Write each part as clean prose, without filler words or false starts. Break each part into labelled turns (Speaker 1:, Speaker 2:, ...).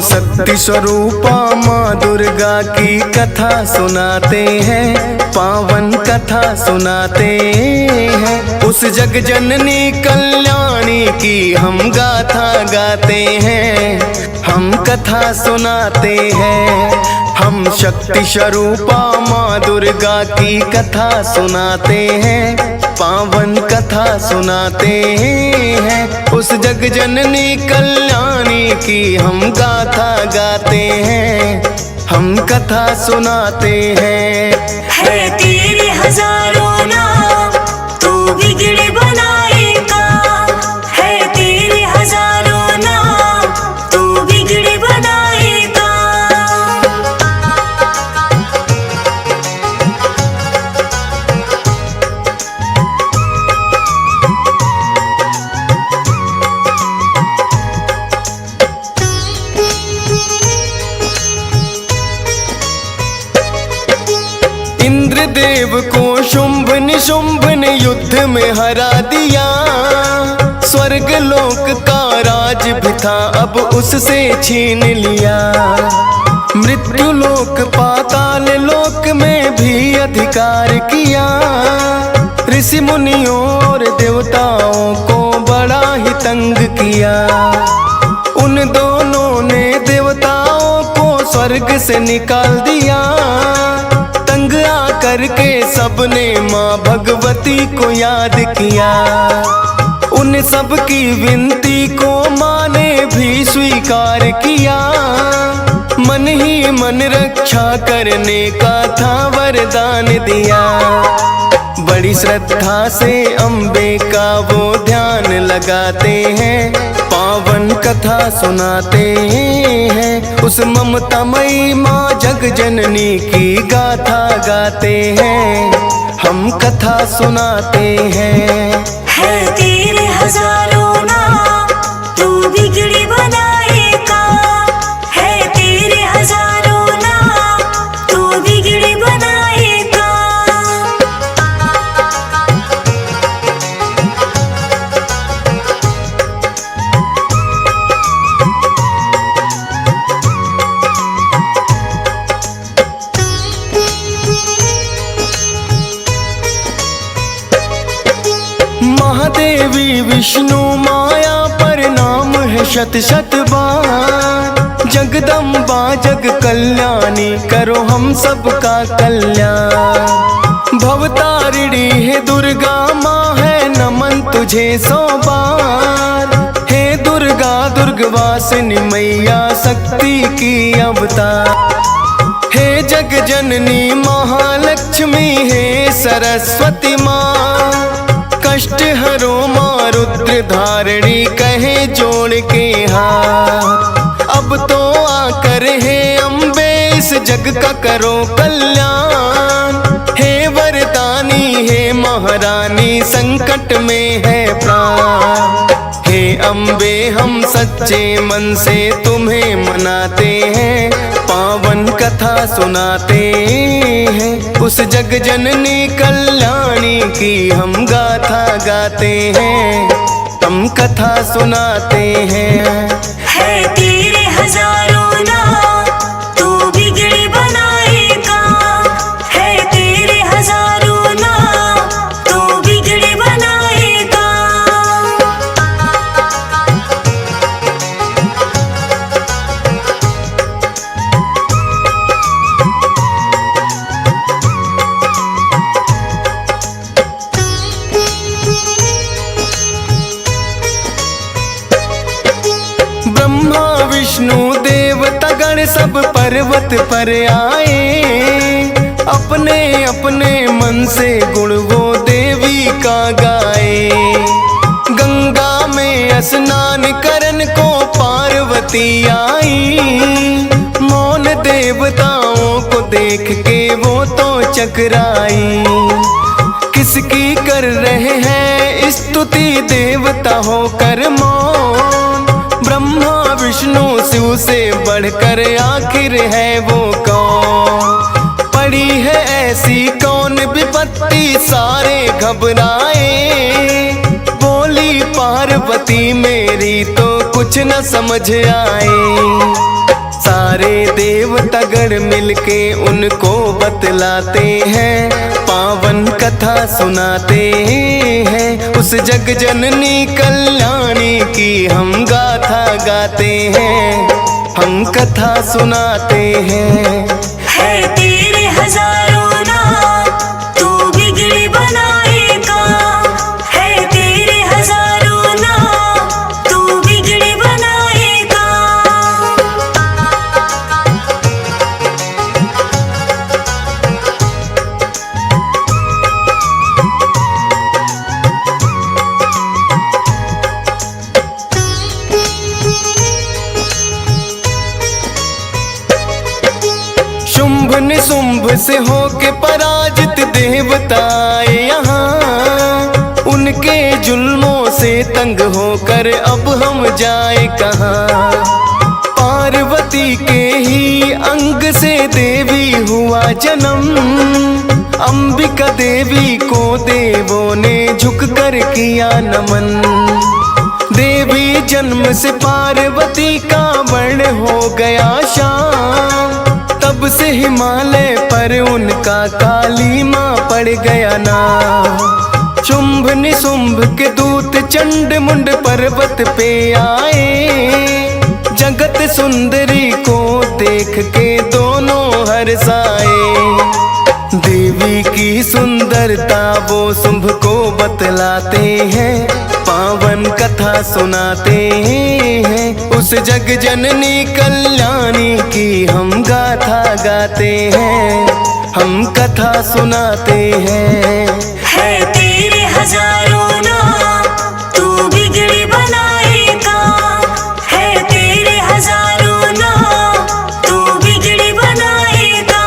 Speaker 1: शक्ति स्वरूपा माँ दुर्गा की कथा सुनाते हैं, पावन कथा सुनाते हैं। उस जग जननी कल्याणी की हम गाथा गाते हैं, हम कथा सुनाते हैं। हम शक्ति स्वरूपा माँ दुर्गा की कथा सुनाते हैं, पावन कथा सुनाते हैं। उस जग जननी कल्याणी की हम गाथा गाते हैं, हम कथा सुनाते हैं।
Speaker 2: है तेरे हजारों नाम तू बिगड़े बनाएगा, है तेरे हजारों नाम तू बिगड़े बनाएगा।
Speaker 1: इंद्रदेव को शुंभ निशुंभ ने युद्ध में हरा दिया। स्वर्ग लोक का राज भी था अब उससे छीन लिया। मृत्यु लोक पाताल लोक में भी अधिकार किया। ऋषि मुनियों और देवताओं को बड़ा ही तंग किया। उन दोनों ने देवताओं को स्वर्ग से निकाल दिया। तंग आकर के सबने माँ भगवती को याद किया। उन सब की विनती को माँ ने भी स्वीकार किया। मन ही मन रक्षा करने का था वरदान दिया। बड़ी श्रद्धा से अम्बे का वो ध्यान लगाते हैं, पावन कथा सुनाते हैं। उस ममतामयी माँ जग जननी की गाथा गाते हैं, हम कथा सुनाते हैं।
Speaker 2: है तेरे हजारों नाम तू बिगड़े बनाएगा, है तेरे हजारों नाम तू बिगड़े बनाएगा।
Speaker 1: महादेवी विष्णु माया पर नाम है शत शत बार। जगदम्बा जग कल्याणी करो हम सबका कल्याण। भवतारिणी है दुर्गा माँ है नमन तुझे 100 बार। हे दुर्गा दुर्गवासिनी मैया शक्ति की अवतार। हे जग जननी महालक्ष्मी है सरस्वती माँ। कष्ट हरो माँ रुद्र धारणी कहे जोड़ के हाथ। अब तो आकर हे अम्बे इस जग का करो कल्याण। हे वरदानी हे महारानी संकट में है प्राण। हे अम्बे हम सच्चे मन से तुम्हें मनाते हैं, पावन कथा सुनाते हैं। उस जग जननी कल्याणी की हम गाथा गाते हैं, हम कथा सुनाते हैं।
Speaker 2: है तेरे हजारों नाम तू बिगड़े बनाएगा, है तेरे हजारों नाम तू बिगड़े बनाएगा।
Speaker 1: ब्रह्मा विष्णु देवता गण सब पर्वत पर आए। अपने अपने मन से गुण वो देवी का गाए। गंगा में स्नान करन को पार्वती आई। मौन देवताओं को देख के वो तो चकराई। किसकी कर रहे हैं स्तुति देवता होकर मौन। ब्रह्मा विष्णु शिव से बढ़कर आखिर है वो कौन। पड़ी है ऐसी कौन विपत्ति सारे घबराए। बोली पार्वती मेरी तो कुछ न समझ आए। सारे देवता गण मिलके उनको बतलाते हैं, पावन कथा सुनाते हैं। उस जग जननी कल्याणी की हम गाथा गाते हैं, हम कथा सुनाते हैं।
Speaker 2: है तेरे हजारों नाम तू बिगड़ी बनाएगा, है तेरे हजारों नाम तू बिगड़ी बनाएगा।
Speaker 1: शुंभ निशुंभ से होके पराजित देवताए यहाँ, उनके जुल्मों से तंग होकर अब हम जाए कहाँ। पार्वती के ही अंग से देवी हुआ जन्म, अंबिका देवी को देवों ने झुक कर किया नमन। देवी जन्म से पार्वती का वर्ण हो गया शाम, तब से हिमालय पर उनका काली माँ पड़ गया नाम। शुंभ निशुंभ के दूत चंड मुंड पर्वत पे आए, जगत सुंदरी को देख के दोनों हर्षाए। देवी की सुंदरता वो शुंभ को बतलाते हैं, पावन कथा सुनाते हैं। उस जग जननी कल्याणी की हम गाथा गाते हैं, हम कथा सुनाते हैं।
Speaker 2: है तेरे हजारों नाम तू बिगड़ी बनाएगा, है तेरे हजारों नाम तू बिगड़ी बनाएगा।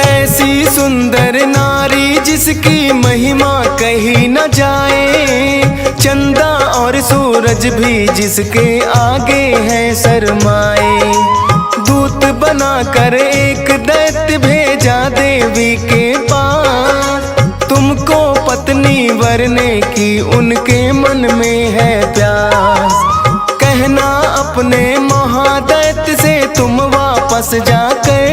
Speaker 1: ऐसी सुंदर नारी जिसकी महिमा कही न जाए, चंदा और सूरज भी जिसके आगे हैं शर्माए। दूत बनाकर एक दैत्य भेजा देवी के पास, तुमको पत्नी वरने की उनके मन में है प्यास। कहना अपने महादैत्य से तुम वापस जाकर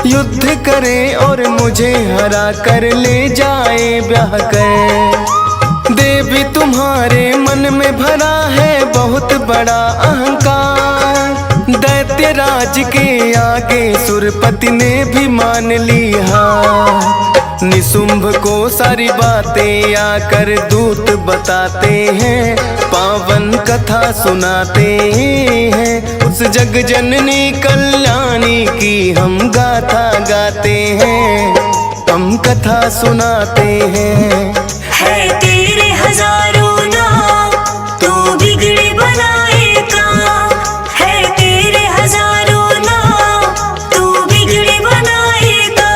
Speaker 1: युद्ध करे और मुझे हरा कर ले जाए ब्याह कर। देवी तुम्हारे मन में भरा है बहुत बड़ा अहंकार, दैत्य राज के आगे सुरपति ने भी मान ली हार। निशुंभ को सारी बातें आकर दूत बताते हैं, पावन कथा सुनाते हैं। उस जग जननी कल्याणी की हम गाथा गाते हैं, हम कथा सुनाते हैं।
Speaker 2: है तेरे हजारों नाम तू बिगड़ी बनाएगा, है तेरे हजारों नाम तू बिगड़ी बनाएगा।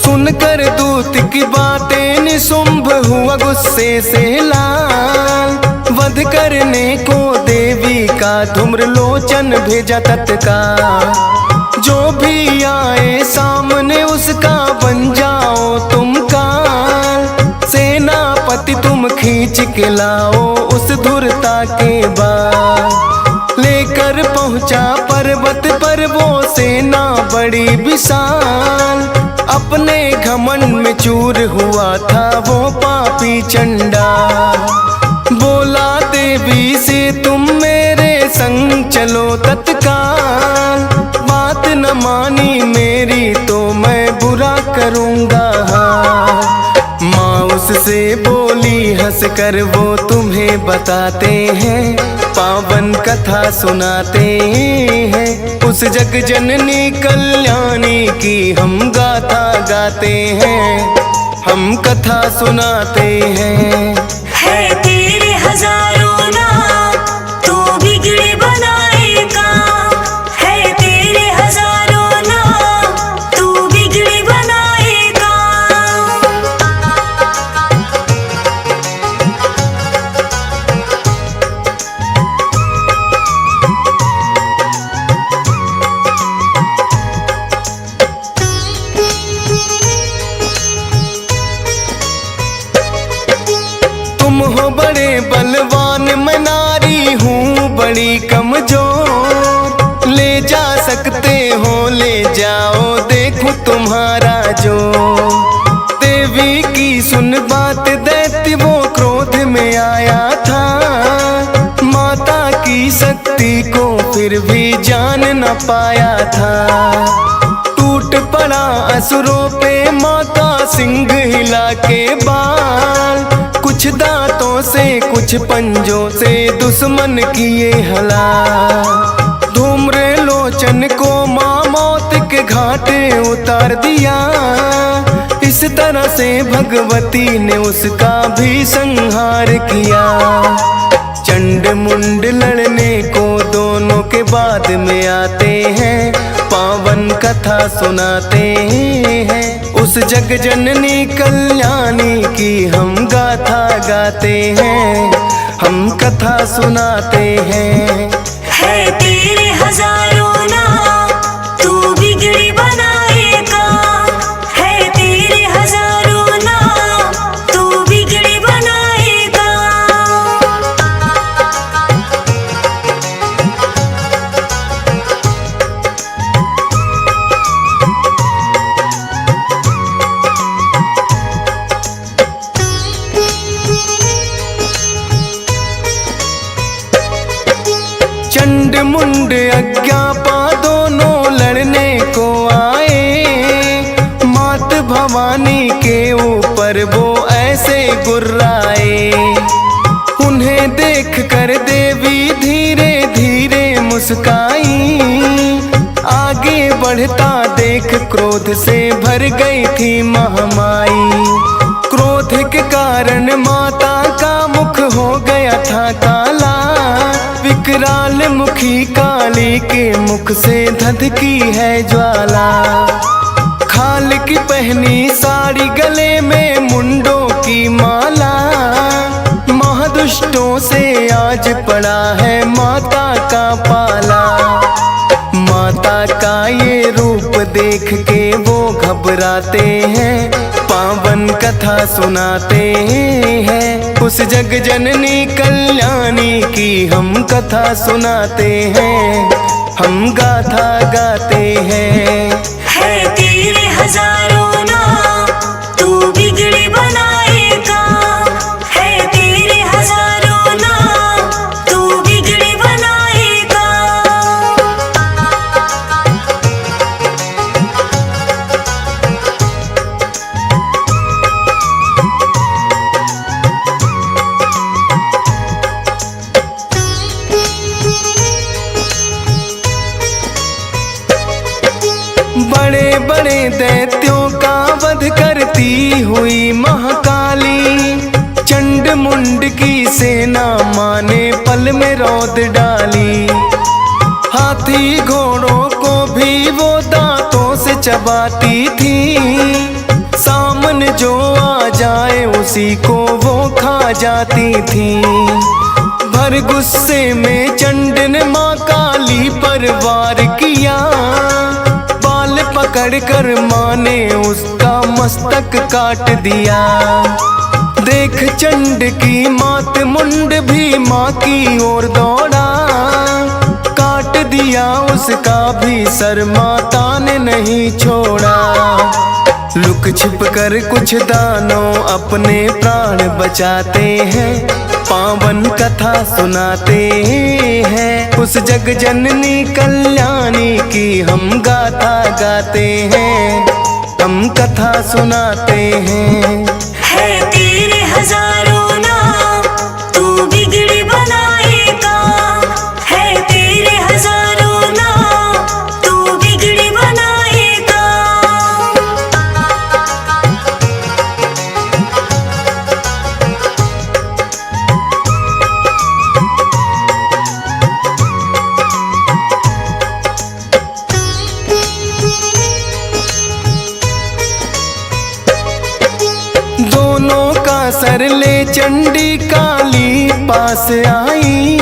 Speaker 1: सुनकर दूत की बातें निशुंभ हुआ गुस्से से लाल, वध करने को देवी का धूम्रलोचन भेजा तत्काल। जो भी आए सामने उसका बन जाओ तुम काल, सेनापति तुम खींच के लाओ उस धुरता के बाद। लेकर पहुंचा पर्वत पर वो सेना बड़ी विशाल, अपने घमंड में चूर हुआ था वो पापी चंडा। बोला देवी से तुम मेरे संग चलो तत्काल, बात न मानी मेरी तो मैं बुरा करूँगा। माँ उससे बोली हंस कर वो तुम्हें बताते हैं, पावन कथा सुनाते हैं। उस जग जननी कल्याणी की हम गाथा गाते हैं, हम कथा सुनाते हैं।
Speaker 2: है तेरे हजारों नाम, तू बिगड़े बनाएगा। है तेरे हजारों नाम, तू बिगड़े बनाएगा।
Speaker 1: तुम हो बड़े बलवान, मैं नारी हूँ बड़ी कमजोर। ले जा सकते हो ले जाओ, देखो तुम्हारा जो। देवी की सुन बात, दैत्य वो क्रोध में आया था। माता की शक्ति को फिर भी जान न पाया था। टूट पड़ा असुरों पे माता सिंह हिला के बाल। कुछ दांतों से कुछ पंजों से दुश्मन किए हला। धूम्र लोचन को माँ मौत के घाटे उतार दिया। इस तरह से भगवती ने उसका भी संहार किया। चंड मुंड लड़ने को दोनों के बाद में आते हैं। पावन कथा सुनाते हैं। उस जग जननी कल्याणी की हम गाथा गाते हैं। हम कथा सुनाते हैं।
Speaker 2: है तेरे हजारों नाम, तू बिगड़े बनाएगा। है तेरे हजारों नाम, तू बिगड़े बनाएगा।
Speaker 1: चंड मुंड अज्ञापा दोनों लड़ने को आए। मात भवानी के ऊपर वो ऐसे गुर्राए। उन्हें देख कर देवी धीरे धीरे मुस्काई। आगे बढ़ता देख क्रोध से भर गई थी महामाई। क्रोध के कारण माता का मुख हो गया था काला। विकराल मुखी काली के मुख से धधकी है ज्वाला। खाल की पहनी साड़ी, गले में मुंडों की माला। महादुष्टों से आज पड़ा है माता का पाला। माता का ये रूप देख के वो घबराते हैं। पावन कथा सुनाते हैं। उस जग जननी कल्याणी की हम कथा सुनाते हैं। हम गाथा गाते हैं।
Speaker 2: है तेरे हजारों नाम, तू बिगड़े बनाएगा। है तेरे हजारों नाम, तू बिगड़े बनाएगा।
Speaker 1: बड़े बड़े दैत्यों का वध करती हुई महाकाली। चंड मुंड की सेना माने पल में रौद डाली। हाथी घोड़ों को भी वो दांतों से चबाती थी। सामने जो आ जाए उसी को वो खा जाती थी। भर गुस्से में चंड ने माँ काली पर वार किया। पकड़ कर माँ ने उसका मस्तक काट दिया। देख चंड की मात मुंड भी माँ की ओर दौड़ा। काट दिया उसका भी सर, माता ने नहीं छोड़ा। लुक छिप कर कुछ दानों अपने प्राण बचाते हैं। पावन कथा सुनाते हैं। उस जग जननी कल्याणी की हम गाथा गाते हैं। हम कथा सुनाते हैं।
Speaker 2: है तेरे हजारों नाम, तू बिगड़े बनाएगा। है तेरे हजारों नाम, तू बिगड़े बनाएगा।
Speaker 1: कर ले चंडी काली पास आई,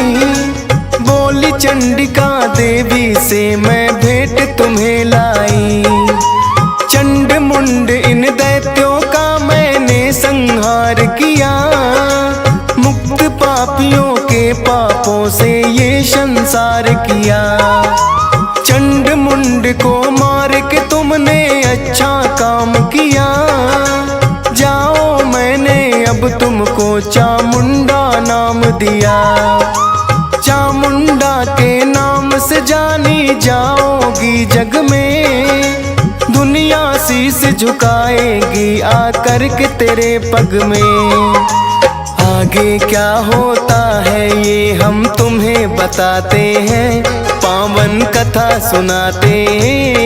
Speaker 1: बोली चंडिका देवी से मैं भेंट तुम्हें लाई। चंड मुंड इन दैत्यों का मैंने संहार किया, मुक्त पापियों के पापों से ये संसार किया। चंड मुंड को मार के तुमने अच्छा काम किया, जाओ मैंने अब तुमको चामुंडा नाम दिया। चामुंडा के नाम से जानी जाओगी जग में, दुनिया शीश झुकाएगी आकर के तेरे पग में। आगे क्या होता है ये हम तुम्हें बताते हैं, पावन कथा सुनाते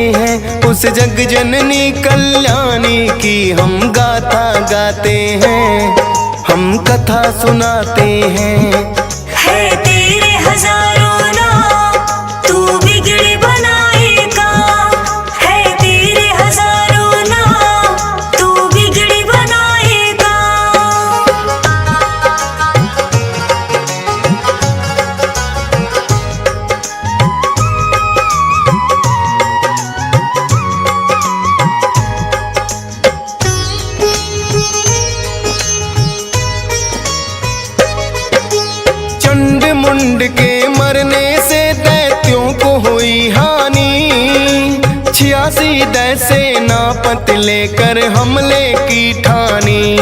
Speaker 1: हैं। उस जग जननी कल्याणी की हम गाथा गाते हैं, हम कथा सुनाते हैं।
Speaker 2: है तेरे हजारों नाम, तू बिगड़ी बनाएगा। है तेरे हजारों नाम, तू बिगड़ी बनाएगा।
Speaker 1: चंड मुंड के मरने से दैत्यों को हुई हानि, 86 दैसे नापत लेकर हमले की ठानी।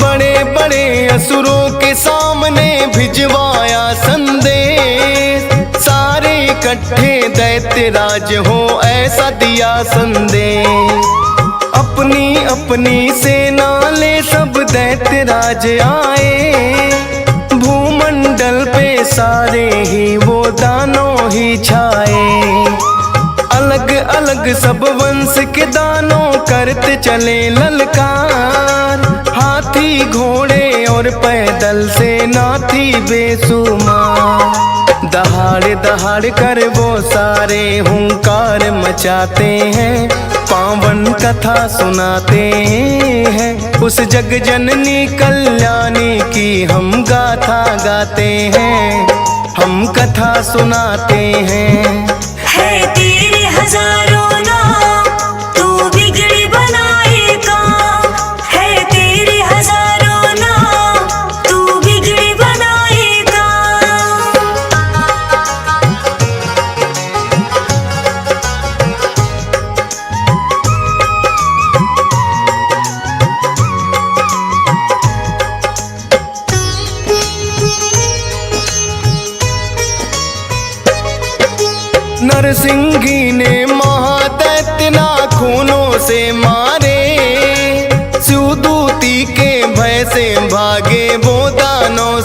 Speaker 1: बड़े बड़े असुरों के सामने भिजवाया संदेश, सारे इकट्ठे दैत्य राज हो ऐसा दिया संदेश। अपनी अपनी सेना ले सब दैत्य राज आए, भूमंडल पे सारे ही वो दानों ही छाए। अलग अलग सब वंश के दानों करते चले ललकार, हाथी घोड़े और पैदल सेना थी बेसुमार। दहाड़ दहाड़ कर वो सारे हुंकार मचाते हैं, पावन कथा सुनाते हैं। उस जग जननी कल्याणी की हम गाथा गाते हैं, हम कथा सुनाते हैं।
Speaker 2: है तेरे हजारों नाम, तू बिगड़ी बनाएगा। है तेरे हजारों नाम, तू बिगड़ी बनाएगा।
Speaker 1: नरसिंही ने महादैत्य नाखूनों से मारे, शिवदूती के भय से भाग